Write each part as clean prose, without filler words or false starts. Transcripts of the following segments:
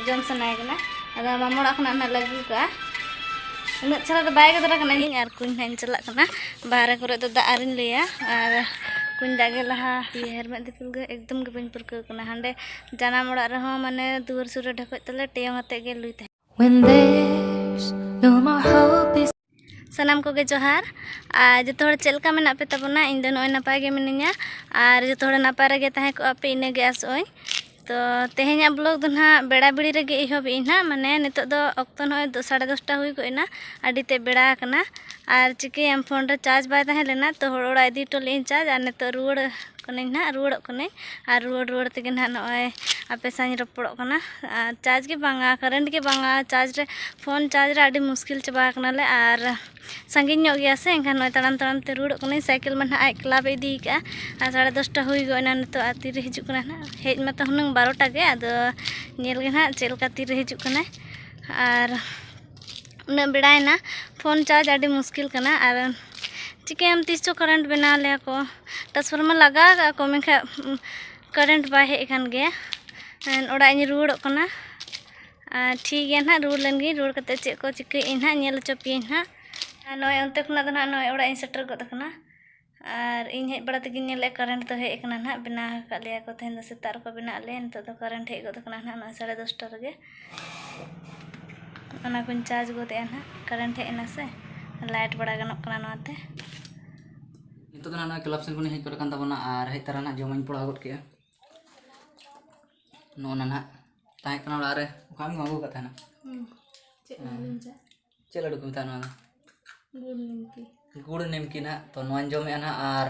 जम सनाय कना अदा मामोड़ा खना ना लागू का उन्ना चला तो बाय गदरा कना हिं आर कुन हाइन चला कना बाहर करे तो दा आरिन लिया आर कुन दागे लहा हेरमेट दिपुल गे एकदम गे बन परक कना हांडे जाना मोड़ा रहो माने दुवर सुरे ढकोय तले टेयम हते गे लुई थाय when there's no more hope is सनाम को गे जोहार आ जो थोड़ा चलका में नापे तबना इन दो नोय नापाय गे मिनिया आर जो थोड़ा नापाय रगे ताहे को आपे इने गे आसोय तो तेहेኛ ब्लॉग दो ना बेड़ा बिड़ी रगे इहब इना माने नितो दो अक्तो नय 10:30 हुई गइना आडिते बेड़ा कना आर चिके एम फोन रे चार्ज बाय ताहे लेना तो होड़ ओड़ा इदी टोले चार्ज आर नितो रुवड़ कने ना रुवड़ कने आर रुवड़ तेगे ना नय आपे साñ रपड़ो कना चार्ज के बांगा करंट के बांगा चार्ज रे फोन चार्ज रे आडी मुश्किल चबा कनाले आर संगिन ᱧᱚᱜ ᱜᱮᱭᱟ ᱥᱮ ᱮᱱᱠᱷᱟᱱ ᱱᱚᱭ ᱛᱟᱲᱟᱢ ᱛᱟᱲᱟᱢ ᱛᱮ ᱨᱩᱣᱟᱹᱲᱚᱜ ᱠᱟᱱᱟᱹᱧ ᱥᱟᱭᱠᱮᱞ ᱢᱟ ᱱᱟᱦᱟᱜ ᱟᱡ ᱠᱞᱟᱵ ᱤᱫᱤ ᱠᱟᱜᱼᱟ ᱟᱨ 10:30 हुई गइना ᱱᱤᱛᱚᱜ ᱟᱨ ᱛᱤᱨᱮ ᱦᱤᱡᱩᱜ ᱠᱟᱱᱟ ᱱᱟᱦᱟᱜ ᱦᱮᱡ ᱢᱟᱛᱚ ᱦᱩᱱᱟᱹᱝ 12टा गे ᱟᱫᱚ ᱧᱮᱞ ᱜᱮ ᱱᱟᱦᱟᱜ ᱪᱮᱫ ᱞᱮᱠᱟ ᱛᱤᱨᱮ ᱦᱤᱡᱩᱜ ᱠᱟᱱᱟ ᱟᱨ उन्ना बेड़ायना फोन चार्ज आडी मुश्किल कना आर चिकेम तीस चो करंट बना ले को ट्रांसफार्मर लगा को मेखा करंट बाय हे खान गे ओड़ा इन रुवड़ो कना ठीक गया ना रुवड़ लेनगी रुवड़ कते चेक को चिके इना नेल चोपी ना नय अंते खुना दो ना नय ओड़ा इन सेटर गद कना आर इन हेज बड़ा तगी नेले करंट तो हे कना ना बिना का ले को तेन सेतार को बना ले तो करंट हे गद कना ना 10:30 रगे अना कुन चार्ज गोते ना करंट हे ना से लाइट बड़ा गनक कना नते नितो दो ना क्लब सेन कोनी हेज कर कान तबना आर हे तरह ना जमाइन पड़ा गट के नो ना ताहे कना ओड़ा रे काम मांगो का थाना चे लडू को थाना गुड़ निमकी ना तो नोन जमे ना आर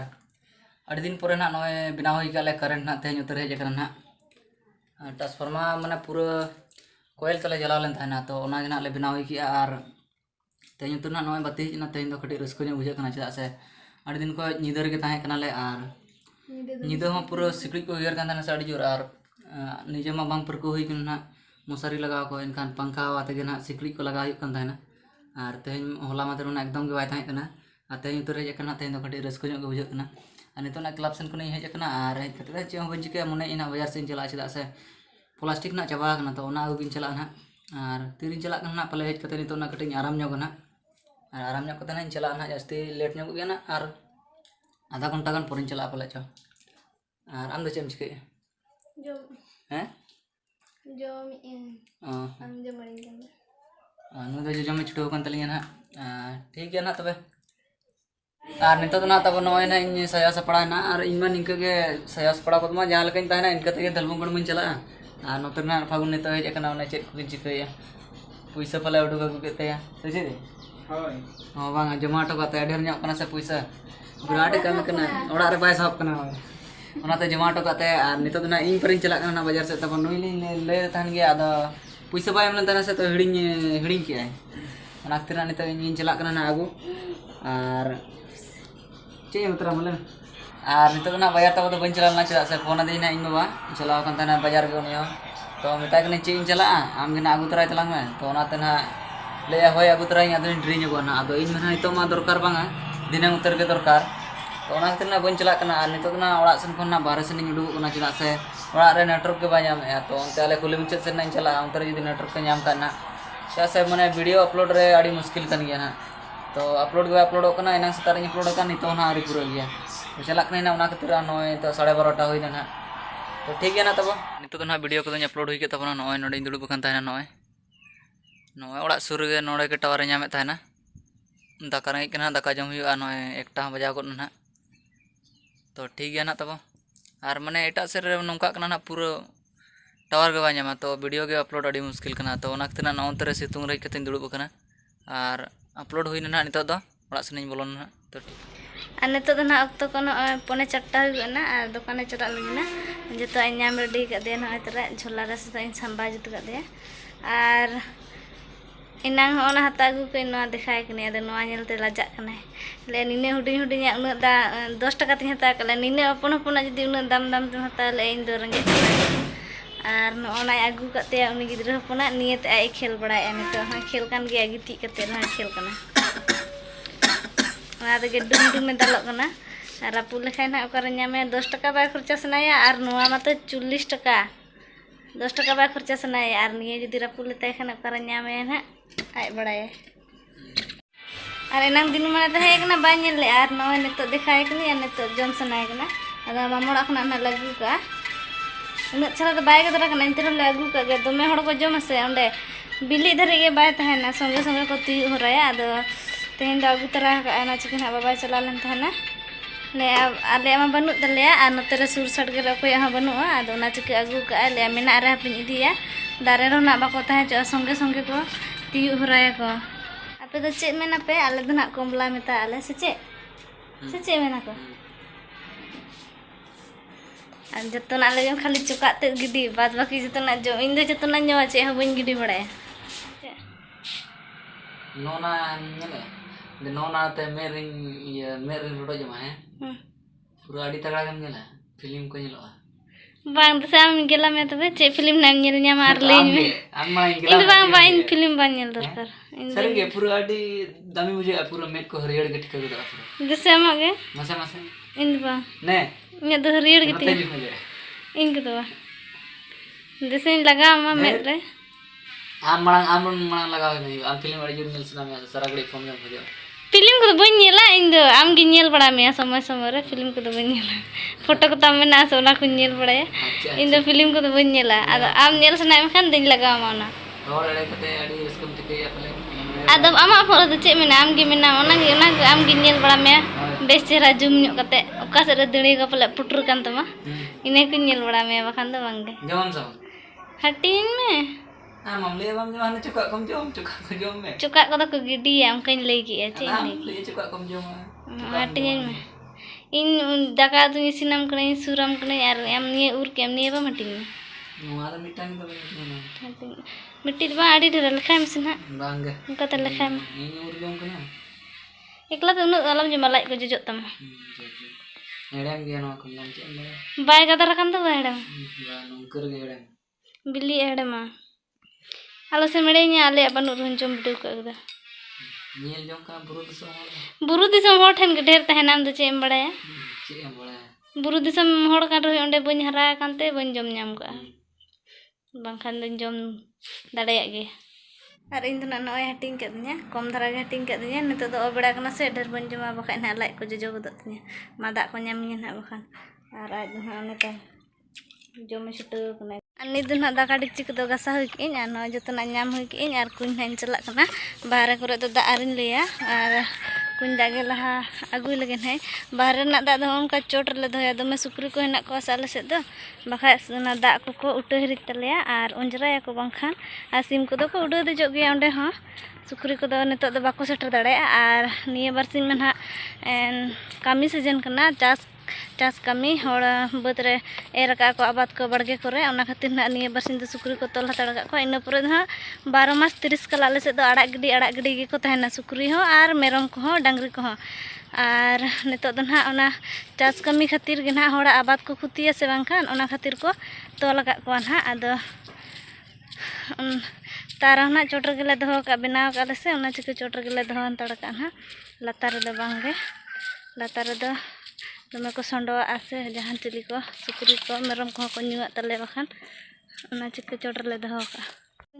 अड़ी दिन परे ना नय बिना होई काले करंट ना तेज उतर हेज करना ना ट्रांसफार्मर माने पूरा कोयल तले जलाव लेन थाना तो ओना गे ना ले बिना होई की आर तेज उतर ना नय बाती ना तेज दो खटी रस्को बुझे कना चदा से अड़ी दिन को निदर गे ताहे कना ले आर निदो हो पूरा सिकड़ी को हियर कान थाना से अड़ी जोर आर निजे मा बांग परको हुई कना मशारी लगाव को इनखान पंखा वाते गे ना सिकड़ी को लगा हुई कन थाना आर तेज होला मादर ना एकदम गे बाय थाहे कना आर तेज उतर हेज कना तेज दो खटी रस्को गे बुझे कना आर नितो ना क्लब सेन कोनी हेज कना आर हेज कते चे हो बंजिके मने इना बाजार से चला चदा से प्लास्टिक ना चाबा कना तो ओना अगुगिन चला ना आर तीरिन चला कना पले हेज कते नितो ना कटिंग आराम ᱧᱚᱜ ना आर आराम ᱧᱚᱜ कते ना चला ना जास्ती लेट ᱧᱚᱜ गे ना आर आधा घंटा गान परिन चला पले चो आर आम दो चेम चिके जो हैं जो हम जो मरिन नु दो जमे छुटो कन तलिया ना ठीक है ना तबे आर नितो ना तब नय ना इन सया सपड़ा ना आर इन मा निके गे सया सपड़ा को मा जहां लकन ताना इनका तगे दलबंगड़ मन चला आर नोतर ना फागुन नितो हेज कना ओने चेक को चिकया पैसा पले उडुक अगु केतया से जे होय हो बांग जमा टो कते ढेर ᱧᱚᱜ कना से पैसा बिराट काम कना ओड़ा रे बाय साहब कना ओनाते जमा टो कते आर नितो ना इन परिन चला कना बाजार से तब नुई ले थान गे आदा पैसा बाय हमन ताना से तो हिडिंग के आय ओना खतिर नितो इन चला कना ना आगु आर चे मतरा मले आर नितो ना बाजार तब तो बन चला ना चला से फोन देना इन बाबा चलाव कन ताना बाजार गे उनियो तो मेता कने चे इन चला आम गे ना आगु तराय तलांग में तो ओनाते ना ले होय आगु तराय आदो ड्री ᱧᱚᱜ ना आदो इन में नितो मा दरकार बांगा दिना उतर गे दरकार तो ओना खतिर ना बन चला कना आर नितो ना ओड़ा सन खन ना बाहर सेन उडुक कना चला से ओड़ा रे नेटवर्क के बा ᱧᱟᱢ तो ओनते आले कुली मुचाद सेन ना चला ओनते जदि नेटवर्क के ᱧᱟᱢ काना से माने वीडियो अपलोड रे आडी मुश्किल कन गया ना तो अपलोड के अपलोड कना एना सतार अपलोड का नितो ना आरी पूरा गया तो चला कना ना ओना खतिर नय तो 12:30 हुई ना तो ठीक है ना तब नितो ना वीडियो को अपलोड हुई के तब नय नोडे दुड़ुब कन ताना नय ओड़ा सुर गे नोडे के टावर ᱧᱟᱢᱮ ताना दाका रंगी कना दाका जम हुआ नय 1टा बजा गड ना तो ठीक है ना तब आर माने एटा सेर नोंका कना ना पूरा टावर के बा ᱧᱟᱢᱟ तो वीडियो के अपलोड आडी मुश्किल कना तो ओना खतिर ना ओनते रे सितुंग रे कते दुड़ुब कना आर अपलोड हुई ना नितो दो ओड़ा सेनिन बोलन ना तो आर नितो दो ना अक्तो को 4:45 हुई ना आर दुकाने चला लगिना जतो इन नाम रेडी का दे ना तरा झोला रे से इन संबा जत का दे आर इनांग होना हता अगु के नवा देखाय कने अद नवा नेलते लाजा कने ले निने हुडिंग हुडिंग उना दा 10 टाका तिन हता कले निने अपन अपन जदि उना दाम दाम तिन हता ले इन दो रंगे आर नोना अगु कते उनी गिद्र हपना नियत आइ खेल बड़ाय नितो हा खेल कान गे गिति कते ना खेल कना ओना दे डुम डुम में दलो कना रापु लेखाय ना ओकर ᱧᱟᱢे 10 टाका बाय खर्चा सनाया आर नवा मातो 40 टाका 10 টাকা বাই খরচা সানায় আর নিয়ে যদি রাপুল লেতাই খান অকারে ñame না আই বড়ায় আর এনাং দিন মানে তাহে কনা বাই ñel le আর নয় নিতো দেখায় কনি আর নিতো জম সানায় কনা আদা মামড়া খনা না লাগু কা उन्ना छाड़ा तो बाय गदरा कना इंतरे ले आगु का गे दमे हड़ को जम से ओंडे बिली धरे गे बाय तहना संगे संगे को ती होराया आदो तेन दा आगु तरा का ना चिकन हा बाबा चला लन तहना ने आले मा बनु तले आ नते रे सुर सट गे रको हा बनु आदो ना चिक आगु का ले मेना रे पिन इदिया दारे रो ना बाको तहे च संगे संगे को ती होराया को आपे तो चे मेना पे आले दना कोमला मेता आले से चे मेना को जतना लगे खाली चुकाते गिदी बाद बाकी जतना जो इन दो जतना ᱧᱚ चे हो बन गिदी बड़े नोना ñele de nona te merin ये merin रोडो जमा है पूरा आड़ी तगड़ा गम ñela फिल्म को ñeloa bang sam gela me tebe चे फिल्म नाम ñel nya मार ले में am ma in bang bang in film bang ñel दरकार सर के पूरा आड़ी दामी मुझे पूरा मेट को हरियर गट कर दो पूरा जैसे मागे मसे मसे इन bang ने nya do harier gitu in gitu जैसे लगा मा में रे आम मरang लगा नहीं आम फिल्म वाली जुर मिल सुना में सारा गड़ी फोन में भजो फिल्म को बन ñela इन दो आम गे ñel बड़ा में समय समय रे फिल्म को बन ñela फोटो को तम ना सोना को ñel बड़ा इन दो फिल्म को बन ñela आदो आम ñel सना में खान दिन लगा माना और अड़े कते अड़ी इसको तके या पले आदम आमा फोटो तो चे में आम गे मेना ओना आम गे ñel बड़ा में बेस चेहरा जुम ᱧᱚᱜ कते ओका से रे दणी को पले पुटुर कान तमा इने को ñel बड़ा में बखान दो बांगे जमन सब हटिन में हम ले बम जमाने चुका कम जम में चुका को तो गिडी आम कहीं ले गया चे ले चुका कम जम हटिन में इन दाका तो इसिनम कने सुरम कने यार एम निये उर के एम निये बा हटिन में मारा मिटान तो नहीं मिट्टी बा आड़ी ढेर लखाय में सिना बांगे उनका त लखाय में इन उर जम कना एकला तो उन अलम जे मलाई को जजो तम हेड़म गया ना को नाम चे बाय गदर कान तो हेड़म बा नंकर गे हेड़म बिल्ली हेड़मा आलो से मेड़े nya ale banu run jom bidu ko दा नील जम का बुरु दिसम हर ठन के ढेर तहनाम दो चे एम बड़ाया चे एम बड़ा बुरु दिसम हर कान रही ओंडे बन हरा कानते बन जम ñam का बांखान दिन जम दाड़े गे और इन दो नय हटिंग के दिया कम धरा गे हटिंग के दिया नितो दो बेड़ा कना से ढेर बन जमा बखा ना लाइक को जजो गदत तिया मा दा को ñam ना बखान और आज ना नेता जम छुटो कना अन्नी दो ना दाका डिक्ची को गसा हुई के और न जतना ñam हुई के और कुन हाइन चला कना बाहर करे तो दा आरिन लिया और कुन दागे लहा आगुई लगे है बाहर ना दा दो उनका चोट ले दो दमे सुकरी को हेना को साले से दो बखा ना दा को उटे हिरिक तलेया और उंजराया को बांखान और सिम को दो को उडो दे जो गया ओंडे हां सुकरी को दो नितो दो बाको सेटर दाड़े और निये बारसिन में ना कामी सीजन कना चास कमी हर बद रे एर का को आबाद को बड़गे करे ओना खातिर ना निये बारसिन दो सुकरी को तोल हताड़ का इन पुरे ना 12 मास 30 कला ले से दो आड़ा गिडी गे को तहना सुकरी हो और मेरम को हो डांगरी को हो और नितो दो ना ओना चास कमी खातिर गे ना हर आबाद को खुतिया से बांखान ओना खातिर को तोल का को ना आदो तारा ना चोटर गेले दो का बनाव का से ओना चिक चोटर गेले दो हताड़ का ना लातार दो बांगे लातार दो दमे को संडो आसे जहां चिली को सुकरी को मेरम को को न्युआ तले बखान ओना चिक चोटर ले दो का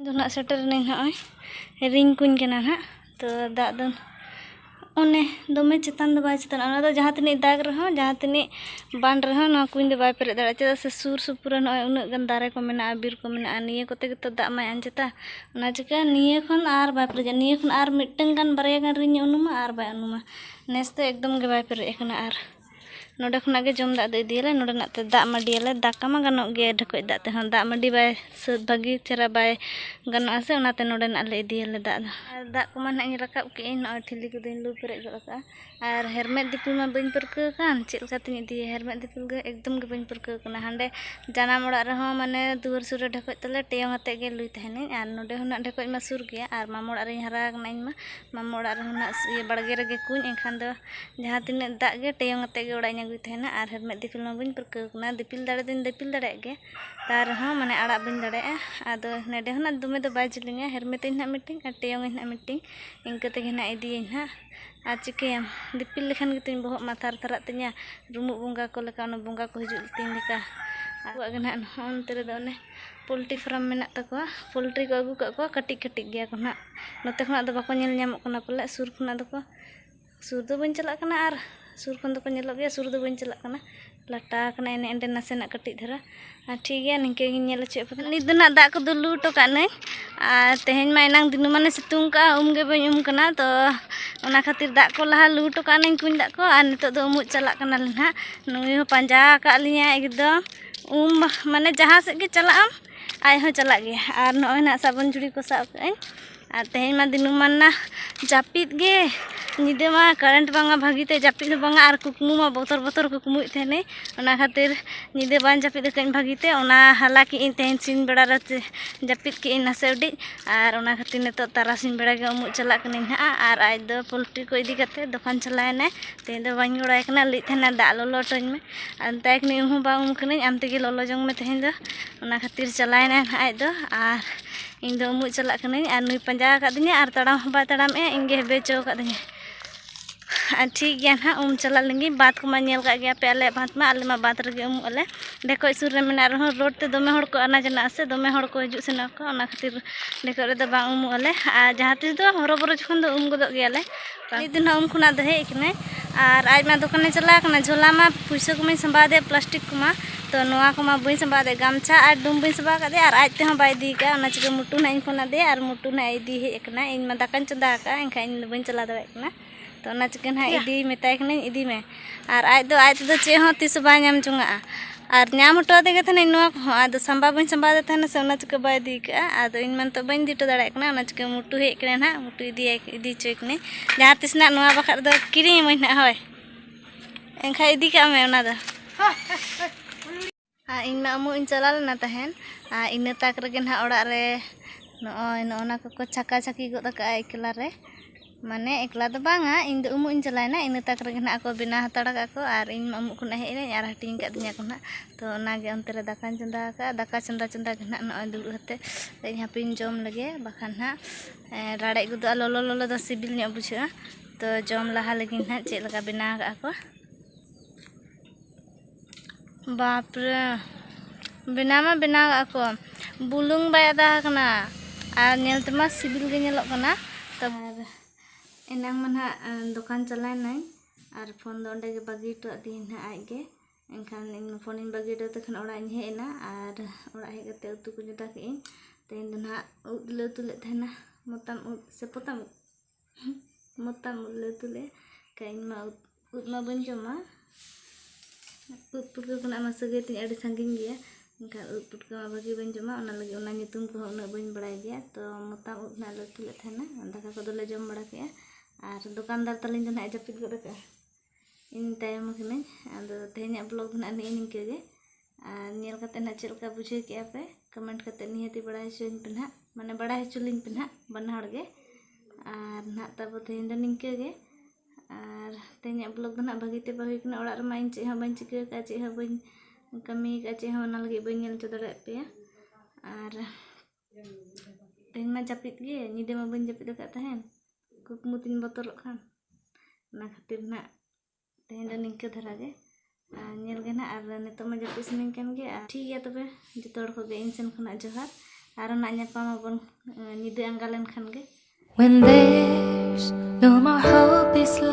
दो ना सेटर नहीं नय रिंग कुन केना ना तो दा दो ओने दमे चितान दो बाय चितान ओना दो जहां तनी दाग रहो जहां तनी बांड रहो ना कुन दो बाय पेरे दाड़ा चेदा से सुर सुपुर नय उन गन दारे को मेना बीर को मेना निये कोते तो दा माय अंचता ओना चिका निये खन आर बाय पेरे निये खन आर मिटन गन बारे गन रिंग उनुमा आर बाय उनुमा नेस तो एकदम गे बाय पेरे एकना आर नोडे खना गे जम दा दे दियले नोडे नाते दा मडियले दाका मा गनो गे ढकोय दा ते हन दा मडी बाय सद भागी चेरा बाय गनो आसे ओनाते नोडे ना ले दियले दा को मा ना रकाब के इन ठिली को दिन लू पेरे गका और हेरमेट दिपिल मा बइन परके कान चेल कातिन दी हेरमेट दिपिल गे एकदम गे बइन परके कना हांडे जाना मोड़ा रहो माने दुवर सुर ढकोय तले टेयong हते गे लुई तहने और नोडे होना ढकोय मा सुर गया और मामोड़ा रे हरा कना इन मा मामोड़ा रे होना ये बड़गे रे कुन एखान दो जहां तिने दा गे टेयong हते गे ओड़ा गुई तहना और हेरमेट दिपिल मा बइन परके कना दिपिल दाड़े दिन दिपिल दाड़े गे तार हो माने आड़ा बइन दाड़े आदो नेडे होना दुमे दो बाय जिलिंगा हेरमेट इन ना मीटिंग और टेयong इन ना मीटिंग इनके ते ना इदी ना और चिकेम दिपिल लेखान गे तिन बहक माथार थरा तिना रुमु बंगा को लेका ओना बंगा को हिजुल तिन लेका आगुआ गे ना ओनते रे दो ने पोल्ट्री फार्म मेना तको पोल्ट्री को अगू का कटिक कटिक गया को ना नोते खना दो बाको नेल ᱧᱟᱢᱚᱜ कना पले सुर खना दो सुर दो बन चला कना आर सुर खन दो को नेलोग गया सुर दो बन चला कना लाटा कना एने एंडे नासेना कटिक धरा ठीक है निके नेल चे नि दना दा को दो लूटो काने आ तेहेन मा एनांग दिनु माने सितुंग का उमगे बन कना तो ओना खातिर दा को लहा लूटो काने कुन दा को आ नितो दो उमुच चला कना लेना नुई हो पंजा का लिया एकदम माने जहां से के चला आम आय हो चला गया और नॉय ना साबन जुड़ी को साब कई और तेहेन मा दिनु माना जापित गे निदे मा करंट बांगा भागीते जापित बांगा और कुकमु मा बोतर बोतर कुकमु थेने ओना खातिर निदे बान जापित कई भागीते ओना हाला की इन तेहेन सिन बेड़ा रे जापित की इन नासेडी और ओना खातिर नितो तारासिन बेड़ा गे उमु चला कने ना और आज दो पोल्ट्री को इदी कते दुकान चलायने तेहेन दो बाñ गोड़ाय कना ली थेना दा लोलो टोñ में अंताय कने उहु बा उम कने आम तेगे लोलो जंग में तेहेन दो ओना खातिर चलायने आज दो और इन दो उमु चला कने और नुई पंजा का दिने और तड़ाम बा तड़ाम ए इंगे बेचो का दिने ठीक गया ना चला लेंगे बात को माल का गया पे आले बात में आले मा बात रगे अले देखो सुर रे मेना रहो रोड ते दमे हड़ को आना जना से दमे हड़ को हजू सेना को ओना खातिर देखो रे दो बांग अले आ जहां तीस दो हरो बरो जखन दो गदो गयाले नि दिन खुना दो हे कने और आज मा दुकाने चला कना झोला मा पैसा को मैं संभा दे प्लास्टिक को मा तो नोआ को मा बई संभा दे गामछा और डुम बई संभा का दे और आज ते हम बाय दी का ओना चिके मुटु ना इन फोना दे और मुटु ना इदी हे कना इन मा दाकान चंदा का एनखा इन बई चला दे कना तो ना चिकन हाँ इदी मेताय कने इदी में और आज दो चे हो तीस बा नाम चुंगा और नाम हटो देगे थे नुआ को आदो संभा बन संभा दे थे से ओना चिके बाय दी का आदो इन मन तो बन दिटो दाड़ा कना ओना चिके मुटु हे कने ना मुटु इदी चोय कने जहां तिस ना नुआ बखा दो किरी मन ना होय एनखा इदी का में ओना दो आ इन मा अमु इन चला लेना तहन आ इन ताक रगे ना ओड़ा रे नोना को छाका छाकी गद का एकला रे माने एकला दो बांगा इन दो उमु इन चलायना इन ताक रगे ना को बिना हताड़ा का को और इन अमु को ना हेने और हटिंग का दिया को ना तो ना गे अंतरे दाका चंदा का दाका चंदा चंदा ना न दुड़ हते इन हापिन जम लगे बखान ना राड़े गुदो लोलो लोलो दो सिबिल न्या बुझा तो जम लहा लगी ना चेक लगा बिना का को बाप रे बिना मा बिना का को बुलुंग बाय दा कना और नेलतमा सिबिल गे नेलो कना तो एनांग मन दुकान चलाय नाई और फोन दो अंडे के बागी तो दिन आज के एनखान इन फोन इन बागी तो तखन ओड़ा इन हेना और ओड़ा हे कते उतु को जता के इन तेन दो ना उले तुले थेना मोताम से पोताम उले तुले काइन मा उत मा बन जमा उत पुटको कना मा सगे तिन अडी संगिन गया एनखान उत पुटको मा बागी बन जमा ओना लगे ओना नितुम को उना बन बड़ाय गया तो मोताम उत ना ले तुले थेना दाका को दोले जम बड़ा के और दुकानदार तलिन दो ना जपित गद का इन टाइम कने आदो तेहना ब्लॉग ना निके गे और नेल कते ना चेलका बुझे के पे कमेंट कते निहती बड़ा हचुन पे ना माने बड़ा हचुलिन पे ना बना हड़ गे और ना तब तेहन दो निके गे और तेहना ब्लॉग ना भागीते बाहुई कना ओड़ा रे मा इन चे ह बन चिके का चे ह बन कमी का चे ह ना लगे बन नेल च दड़े पे और तेहन मा जपित गे निदे मा बन जपित का तहन कुकमु तीन बोतल खान ना खातिर ना तेहन दो निके धरा गे नेल गे ना और नितो मा जपि सनिन कान गे ठीक गया तबे जतो हड़ को गे इन सेन खना जोहार और ना ᱧᱟᱯᱟᱢ ᱟᱵᱚᱱ ᱧᱤᱫᱟᱹ ᱟᱸᱜᱟ ᱞᱮᱱ ᱠᱷᱟᱱ गे When there's no more hope is left